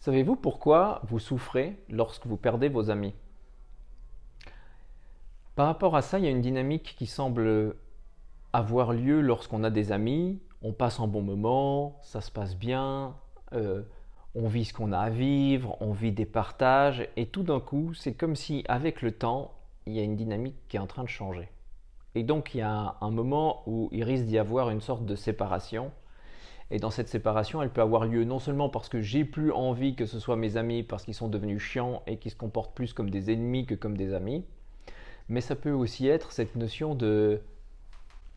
Savez-vous pourquoi vous souffrez lorsque vous perdez vos amis? Par rapport à ça, il y a une dynamique qui semble avoir lieu lorsqu'on a des amis. On passe un bon moment, ça se passe bien, on vit ce qu'on a à vivre, on vit des partages, et tout d'un coup, c'est comme si avec le temps, il y a une dynamique qui est en train de changer. Et donc il y a un moment où il risque d'y avoir une sorte de séparation. Et dans cette séparation, elle peut avoir lieu non seulement parce que j'ai plus envie que ce soit mes amis parce qu'ils sont devenus chiants et qu'ils se comportent plus comme des ennemis que comme des amis, mais ça peut aussi être cette notion de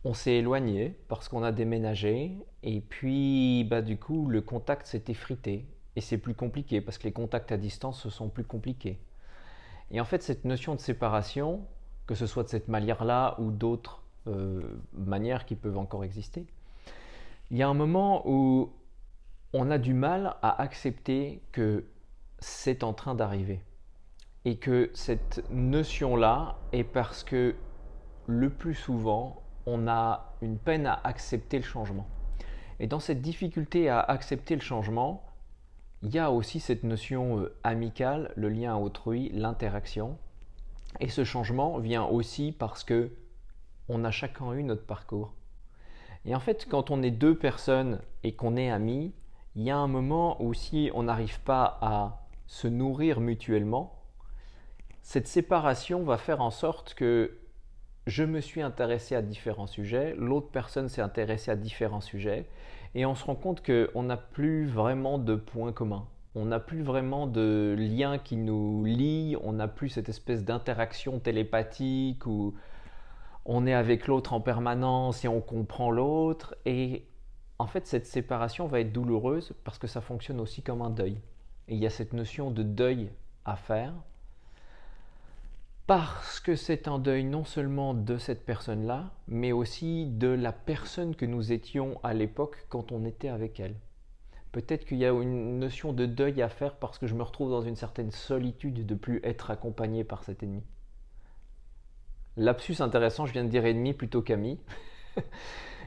on s'est éloigné parce qu'on a déménagé et puis du coup le contact s'est effrité et c'est plus compliqué parce que les contacts à distance sont plus compliqués. Et en fait cette notion de séparation, que ce soit de cette manière-là ou d'autres manières qui peuvent encore exister, il y a un moment où on a du mal à accepter que c'est en train d'arriver. Et que cette notion-là est parce que le plus souvent, on a une peine à accepter le changement. Et dans cette difficulté à accepter le changement, il y a aussi cette notion amicale, le lien à autrui, l'interaction. Et ce changement vient aussi parce que on a chacun eu notre parcours. Et en fait, quand on est deux personnes et qu'on est amis, il y a un moment où si on n'arrive pas à se nourrir mutuellement, cette séparation va faire en sorte que je me suis intéressé à différents sujets, l'autre personne s'est intéressée à différents sujets, et on se rend compte qu'on n'a plus vraiment de points communs. On n'a plus vraiment de lien qui nous lie, on n'a plus cette espèce d'interaction télépathique où on est avec l'autre en permanence et on comprend l'autre. Et en fait, cette séparation va être douloureuse parce que ça fonctionne aussi comme un deuil. Et il y a cette notion de deuil à faire parce que c'est un deuil non seulement de cette personne-là, mais aussi de la personne que nous étions à l'époque quand on était avec elle. Peut-être qu'il y a une notion de deuil à faire parce que je me retrouve dans une certaine solitude de ne plus être accompagné par cet ennemi. Lapsus intéressant, je viens de dire ennemi plutôt qu'ami.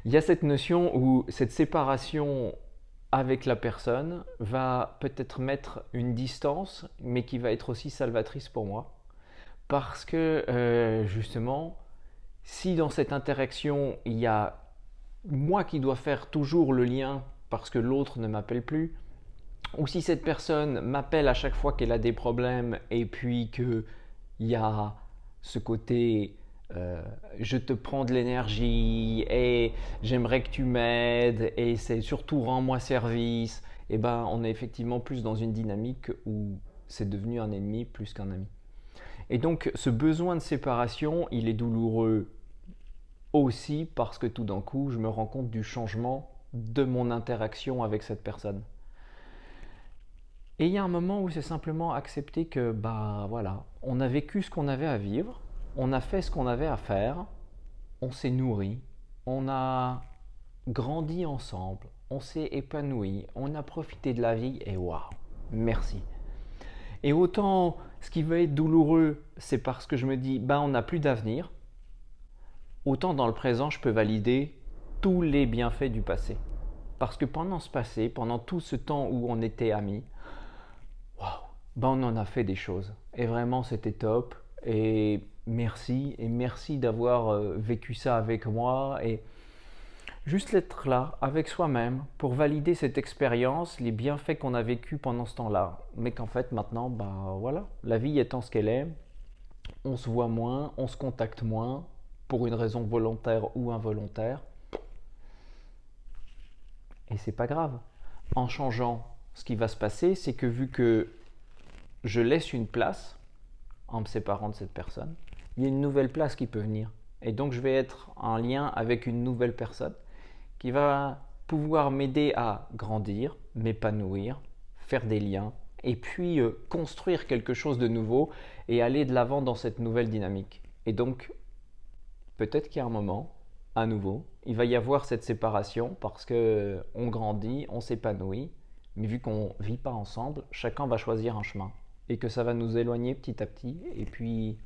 Il y a cette notion où cette séparation avec la personne va peut-être mettre une distance, mais qui va être aussi salvatrice pour moi. Parce que justement, si dans cette interaction, il y a moi qui dois faire toujours le lien parce que l'autre ne m'appelle plus, ou si cette personne m'appelle à chaque fois qu'elle a des problèmes et puis qu'il y a ce côté je te prends de l'énergie et j'aimerais que tu m'aides et c'est surtout rends-moi service, et on est effectivement plus dans une dynamique où c'est devenu un ennemi plus qu'un ami. Et donc ce besoin de séparation, il est douloureux aussi parce que tout d'un coup, je me rends compte du changement de mon interaction avec cette personne. Et il y a un moment où c'est simplement accepter que, voilà, on a vécu ce qu'on avait à vivre, on a fait ce qu'on avait à faire, on s'est nourri, on a grandi ensemble, on s'est épanoui, on a profité de la vie et waouh, merci. Et autant ce qui va être douloureux, c'est parce que je me dis, on n'a plus d'avenir, autant dans le présent, je peux valider tous les bienfaits du passé. Parce que pendant ce passé, pendant tout ce temps où on était amis, waouh, on en a fait des choses. Et vraiment, c'était top. Et merci d'avoir vécu ça avec moi. Et juste être là, avec soi-même, pour valider cette expérience, les bienfaits qu'on a vécu pendant ce temps-là. Mais qu'en fait, maintenant, voilà, la vie étant ce qu'elle est, on se voit moins, on se contacte moins, pour une raison volontaire ou involontaire. Et c'est pas grave. En changeant, ce qui va se passer, c'est que vu que je laisse une place en me séparant de cette personne, il y a une nouvelle place qui peut venir. Et donc je vais être en lien avec une nouvelle personne qui va pouvoir m'aider à grandir, m'épanouir, faire des liens et puis construire quelque chose de nouveau et aller de l'avant dans cette nouvelle dynamique. Et donc peut-être qu'il y a un moment, à nouveau, il va y avoir cette séparation parce qu'on grandit, on s'épanouit, mais vu qu'on ne vit pas ensemble, chacun va choisir un chemin. Et que ça va nous éloigner petit à petit, et puis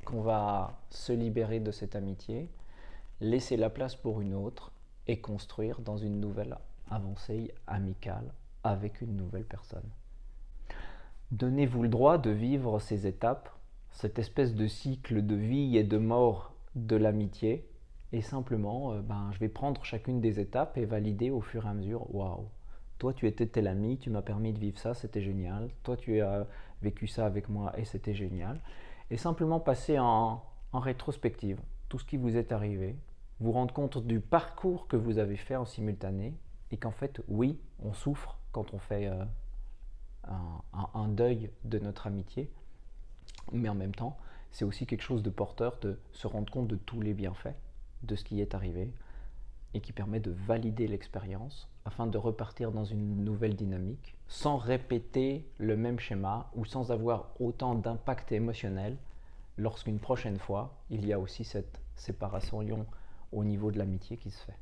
qu'on va se libérer de cette amitié, laisser la place pour une autre, et construire dans une nouvelle avancée, amicale, avec une nouvelle personne. Donnez-vous le droit de vivre ces étapes, cette espèce de cycle de vie et de mort de l'amitié, et simplement, je vais prendre chacune des étapes et valider au fur et à mesure. Waouh, toi tu étais tel ami, tu m'as permis de vivre ça, c'était génial. Toi tu as vécu ça avec moi et c'était génial. Et simplement passer en rétrospective tout ce qui vous est arrivé, vous rendre compte du parcours que vous avez fait en simultané, et qu'en fait, oui, on souffre quand on fait un deuil de notre amitié, mais en même temps, c'est aussi quelque chose de porteur de se rendre compte de tous les bienfaits de ce qui est arrivé et qui permet de valider l'expérience afin de repartir dans une nouvelle dynamique sans répéter le même schéma ou sans avoir autant d'impact émotionnel lorsqu'une prochaine fois, il y a aussi cette séparation au niveau de l'amitié qui se fait.